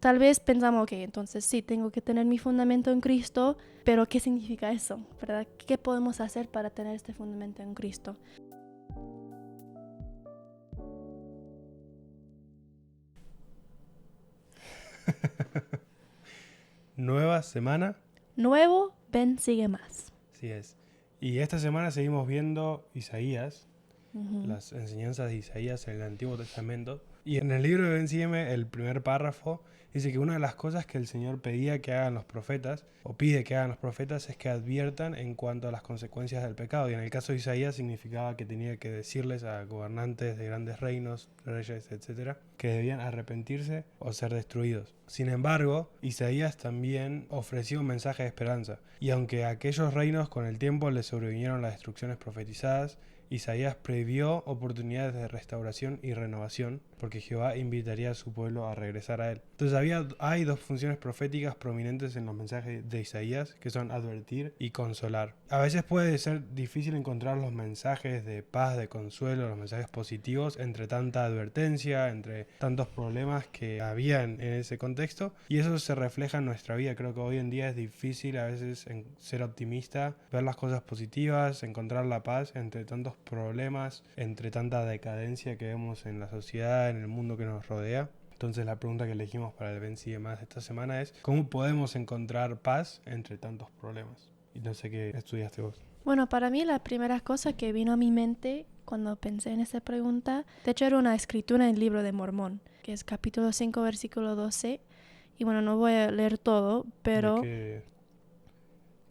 Tal vez pensamos, ok, entonces sí, tengo que tener mi fundamento en Cristo, pero ¿qué significa eso? ¿Verdad? ¿Qué podemos hacer para tener este fundamento en Cristo? Nueva semana, Nuevo, ven, sigue más. así es. Y esta semana seguimos viendo Isaías, Ujú. las enseñanzas de Isaías en el Antiguo Testamento. Y en el libro de Ben Sígueme, el primer párrafo, dice que una de las cosas que el Señor pedía que hagan los profetas, o pide que hagan los profetas, es que adviertan en cuanto a las consecuencias del pecado. Y en el caso de Isaías significaba que tenía que decirles a gobernantes de grandes reinos, reyes, etcétera, que debían arrepentirse o ser destruidos. Sin embargo, Isaías también ofreció un mensaje de esperanza. Y aunque a aquellos reinos con el tiempo les sobrevinieron las destrucciones profetizadas, Isaías previó oportunidades de restauración y renovación, porque Jehová invitaría a su pueblo a regresar a él. Entonces hay dos funciones proféticas prominentes en los mensajes de Isaías, que son advertir y consolar. A veces puede ser difícil encontrar los mensajes de paz, de consuelo, los mensajes positivos entre tanta advertencia, entre tantos problemas que había en ese contexto, y eso se refleja en nuestra vida. Creo que hoy en día es difícil a veces ser optimista, ver las cosas positivas, encontrar la paz entre tantos problemas, entre tanta decadencia que vemos en la sociedad, en el mundo que nos rodea. Entonces la pregunta que elegimos para el Ben Sigue Más de esta semana es ¿cómo podemos encontrar paz entre tantos problemas? Y no sé qué estudiaste vos. Bueno, para mí la primera cosa que vino a mi mente cuando pensé en esa pregunta, de hecho era una escritura en el libro de Mormón, que es capítulo 5, versículo 12. Y bueno, no voy a leer todo, ¿De pero... qué?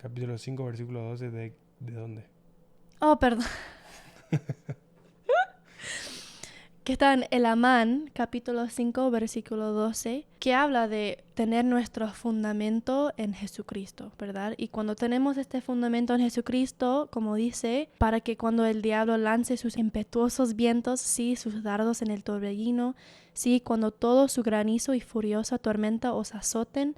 Capítulo 5 versículo 12, ¿de dónde? Oh, perdón. Que está en el Amán, capítulo 5, versículo 12, que habla de tener nuestro fundamento en Jesucristo, ¿verdad? Y cuando tenemos este fundamento en Jesucristo, como dice, para que cuando el diablo lance sus impetuosos vientos, sí, sus dardos en el torbellino, sí, cuando todo su granizo y furiosa tormenta os azoten,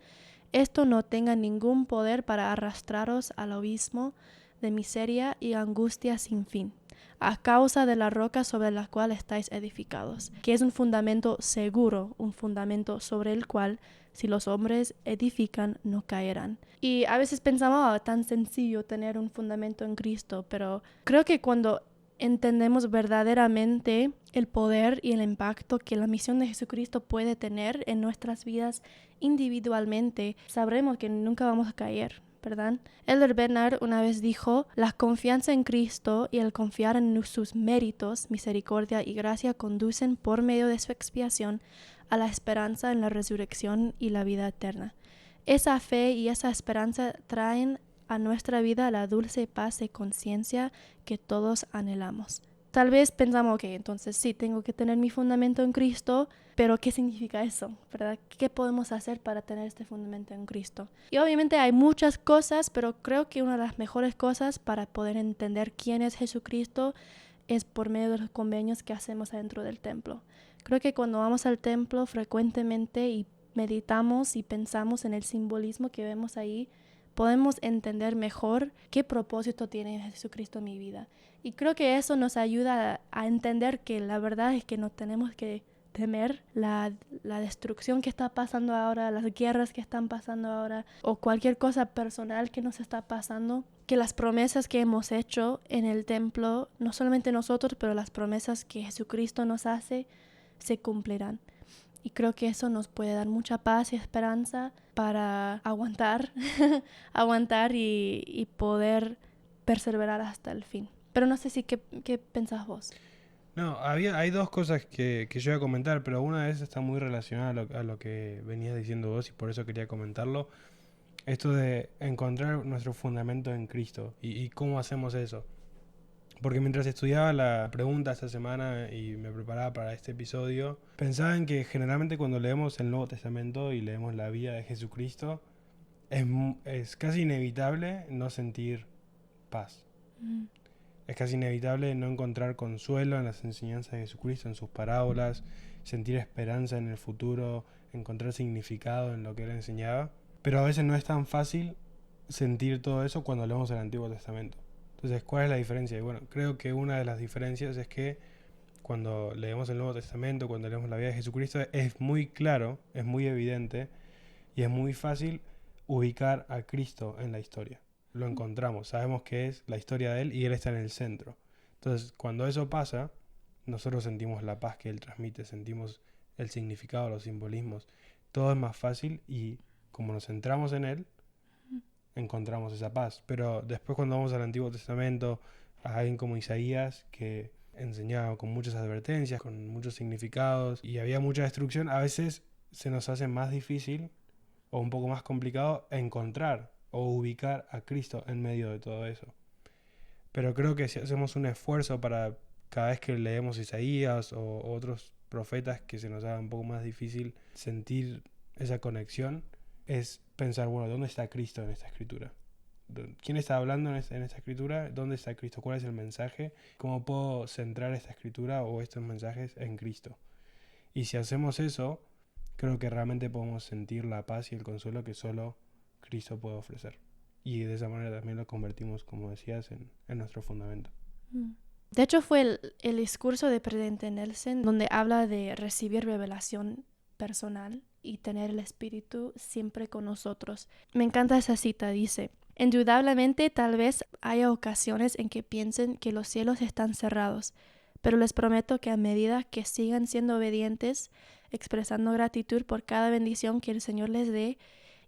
esto no tenga ningún poder para arrastraros al abismo de miseria y angustia sin fin, a causa de la roca sobre la cual estáis edificados, que es un fundamento seguro, un fundamento sobre el cual, si los hombres edifican, no caerán. Y a veces pensamos, tan sencillo tener un fundamento en Cristo, pero creo que cuando entendemos verdaderamente el poder y el impacto que la misión de Jesucristo puede tener en nuestras vidas individualmente, sabremos que nunca vamos a caer, ¿verdad? Elder Bernard una vez dijo, la confianza en Cristo y el confiar en sus méritos, misericordia y gracia conducen por medio de su expiación a la esperanza en la resurrección y la vida eterna. Esa fe y esa esperanza traen a nuestra vida la dulce paz de conciencia que todos anhelamos. Tal vez pensamos, ok, entonces sí, tengo que tener mi fundamento en Cristo, pero ¿qué significa eso? ¿Verdad? ¿Qué podemos hacer para tener este fundamento en Cristo? Y obviamente hay muchas cosas, pero creo que una de las mejores cosas para poder entender quién es Jesucristo es por medio de los convenios que hacemos adentro del templo. Creo que cuando vamos al templo frecuentemente y meditamos y pensamos en el simbolismo que vemos ahí, podemos entender mejor qué propósito tiene Jesucristo en mi vida. Y creo que eso nos ayuda a entender que la verdad es que no tenemos que temer la destrucción que está pasando ahora, las guerras que están pasando ahora, o cualquier cosa personal que nos está pasando, que las promesas que hemos hecho en el templo, no solamente nosotros, pero las promesas que Jesucristo nos hace, se cumplirán. Y creo que eso nos puede dar mucha paz y esperanza para aguantar, aguantar y poder perseverar hasta el fin. Pero no sé si qué pensás vos. No, hay dos cosas que yo iba a comentar, pero una de esas está muy relacionada a lo que venías diciendo vos y por eso quería comentarlo. Esto de encontrar nuestro fundamento en Cristo y cómo hacemos eso. Porque mientras estudiaba la pregunta esta semana y me preparaba para este episodio, pensaba en que generalmente cuando leemos el Nuevo Testamento y leemos la vida de Jesucristo, es casi inevitable no sentir paz. Mm. Es casi inevitable no encontrar consuelo en las enseñanzas de Jesucristo, en sus parábolas, sentir esperanza en el futuro, encontrar significado en lo que él enseñaba. Pero a veces no es tan fácil sentir todo eso cuando leemos el Antiguo Testamento. Entonces, ¿cuál es la diferencia? Y bueno, creo que una de las diferencias es que cuando leemos el Nuevo Testamento, cuando leemos la vida de Jesucristo, es muy claro, es muy evidente y es muy fácil ubicar a Cristo en la historia. Lo encontramos, sabemos que es la historia de Él y Él está en el centro. Entonces, cuando eso pasa, nosotros sentimos la paz que Él transmite, sentimos el significado, los simbolismos. Todo es más fácil y como nos centramos en Él, encontramos esa paz. Pero después cuando vamos al Antiguo Testamento, a alguien como Isaías, que enseñaba con muchas advertencias, con muchos significados y había mucha destrucción, a veces se nos hace más difícil o un poco más complicado encontrar o ubicar a Cristo en medio de todo eso. Pero creo que si hacemos un esfuerzo para cada vez que leemos Isaías o otros profetas que se nos haga un poco más difícil sentir esa conexión, es pensar, bueno, ¿dónde está Cristo en esta escritura? ¿Quién está hablando en esta escritura? ¿Dónde está Cristo? ¿Cuál es el mensaje? ¿Cómo puedo centrar esta escritura o estos mensajes en Cristo? Y si hacemos eso, creo que realmente podemos sentir la paz y el consuelo que solo Cristo puede ofrecer. Y de esa manera también lo convertimos, como decías, en nuestro fundamento. De hecho, fue el discurso de presidente Nelson donde habla de recibir revelación personal y tener el Espíritu siempre con nosotros. Me encanta esa cita, dice: indudablemente tal vez haya ocasiones en que piensen que los cielos están cerrados, pero les prometo que a medida que sigan siendo obedientes, expresando gratitud por cada bendición que el Señor les dé,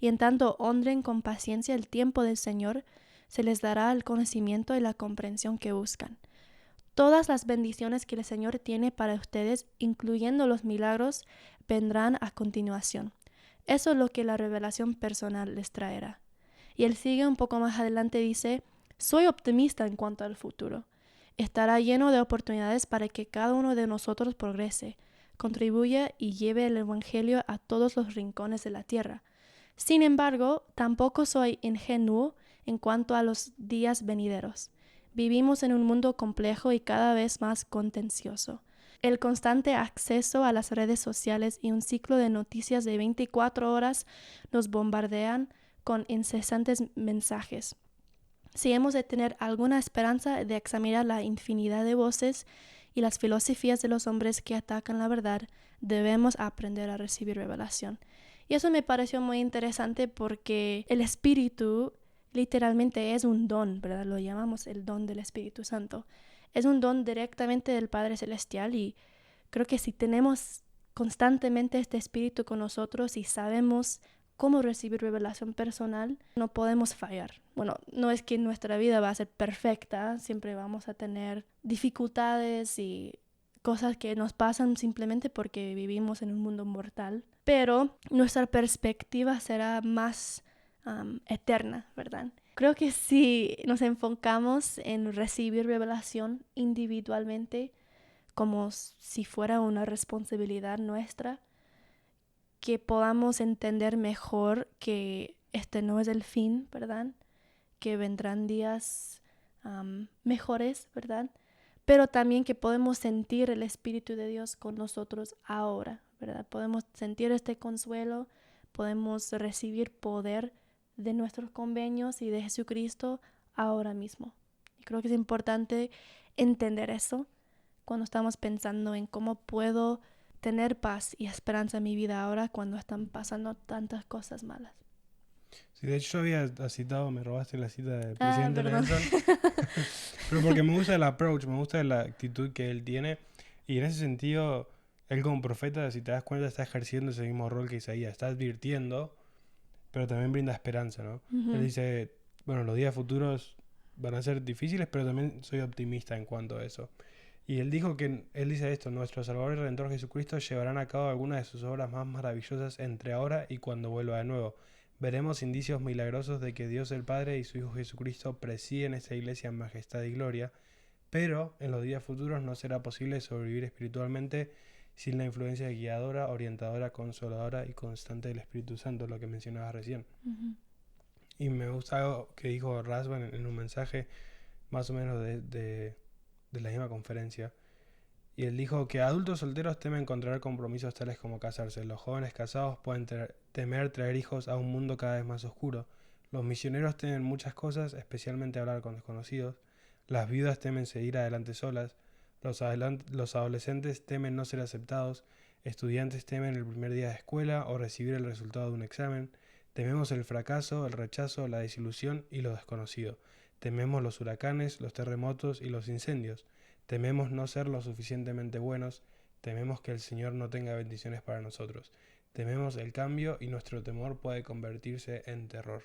y en tanto honren con paciencia el tiempo del Señor, se les dará el conocimiento y la comprensión que buscan. Todas las bendiciones que el Señor tiene para ustedes, incluyendo los milagros, vendrán a continuación. Eso es lo que la revelación personal les traerá. Y él sigue un poco más adelante, dice: soy optimista en cuanto al futuro. Estará lleno de oportunidades para que cada uno de nosotros progrese, contribuya y lleve el Evangelio a todos los rincones de la tierra. Sin embargo, tampoco soy ingenuo en cuanto a los días venideros. Vivimos en un mundo complejo y cada vez más contencioso. El constante acceso a las redes sociales y un ciclo de noticias de 24 horas nos bombardean con incesantes mensajes. Si hemos de tener alguna esperanza de examinar la infinidad de voces y las filosofías de los hombres que atacan la verdad, debemos aprender a recibir revelación. Y eso me pareció muy interesante porque el Espíritu literalmente es un don, ¿verdad? Lo llamamos el don del Espíritu Santo. Es un don directamente del Padre Celestial y creo que si tenemos constantemente este Espíritu con nosotros y sabemos cómo recibir revelación personal, no podemos fallar. Bueno, no es que nuestra vida va a ser perfecta, siempre vamos a tener dificultades y cosas que nos pasan simplemente porque vivimos en un mundo mortal, pero nuestra perspectiva será más eterna, ¿verdad? Creo que si nos enfocamos en recibir revelación individualmente, como si fuera una responsabilidad nuestra, que podamos entender mejor que este no es el fin, ¿verdad? Que vendrán días mejores, ¿verdad? Pero también que podemos sentir el Espíritu de Dios con nosotros ahora, ¿verdad? Podemos sentir este consuelo, podemos recibir poder de nuestros convenios y de Jesucristo ahora mismo. Y creo que es importante entender eso cuando estamos pensando en cómo puedo tener paz y esperanza en mi vida ahora cuando están pasando tantas cosas malas. Sí, de hecho yo había citado, me robaste la cita del presidente Perdón. Nelson, pero porque me gusta el approach, me gusta la actitud que él tiene y en ese sentido, él como profeta, si te das cuenta, está ejerciendo ese mismo rol que Isaías, está advirtiendo, pero también brinda esperanza, ¿no? Él dice, bueno, los días futuros van a ser difíciles, pero también soy optimista en cuanto a eso. Y él dijo que, él dice esto: nuestro Salvador y Redentor Jesucristo llevarán a cabo algunas de sus obras más maravillosas entre ahora y cuando vuelva de nuevo. Veremos indicios milagrosos de que Dios el Padre y su Hijo Jesucristo presiden esta iglesia en majestad y gloria, pero en los días futuros no será posible sobrevivir espiritualmente sin la influencia guiadora, orientadora, consoladora y constante del Espíritu Santo, lo que mencionabas recién. Y me gusta algo que dijo Rasvan en un mensaje más o menos de la misma conferencia. Y él dijo que adultos solteros temen contraer compromisos tales como casarse. Los jóvenes casados pueden temer traer hijos a un mundo cada vez más oscuro. Los misioneros temen muchas cosas, especialmente hablar con desconocidos. Las viudas temen seguir adelante solas. Los adolescentes temen no ser aceptados, estudiantes temen el primer día de escuela o recibir el resultado de un examen, tememos el fracaso, el rechazo, la desilusión y lo desconocido, tememos los huracanes, los terremotos y los incendios, tememos no ser lo suficientemente buenos, tememos que el Señor no tenga bendiciones para nosotros, tememos el cambio y nuestro temor puede convertirse en terror.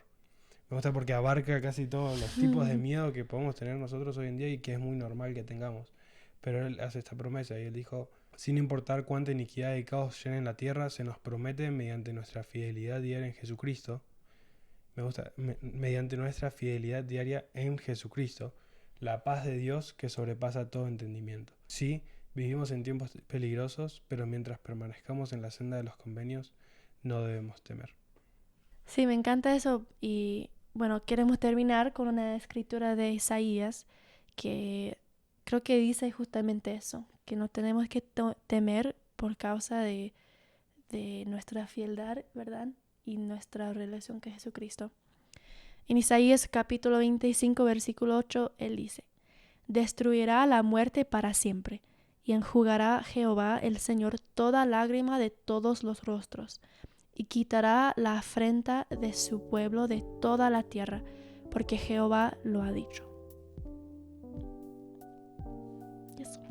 Me gusta porque abarca casi todos los tipos de miedo que podemos tener nosotros hoy en día y que es muy normal que tengamos. Pero él hace esta promesa y él dijo, sin importar cuánta iniquidad y caos llenen la tierra, se nos promete mediante nuestra fidelidad diaria en Jesucristo, mediante nuestra fidelidad diaria en Jesucristo, la paz de Dios que sobrepasa todo entendimiento. Sí, vivimos en tiempos peligrosos, pero mientras permanezcamos en la senda de los convenios, no debemos temer. Sí, me encanta eso. Y bueno, queremos terminar con una escritura de Isaías que creo que dice justamente eso, que no tenemos que temer por causa de nuestra fieldad, ¿verdad? Y nuestra relación con Jesucristo. En Isaías capítulo 25, versículo 8, él dice, destruirá la muerte para siempre, y enjugará Jehová el Señor toda lágrima de todos los rostros, y quitará la afrenta de su pueblo de toda la tierra, porque Jehová lo ha dicho. Eso.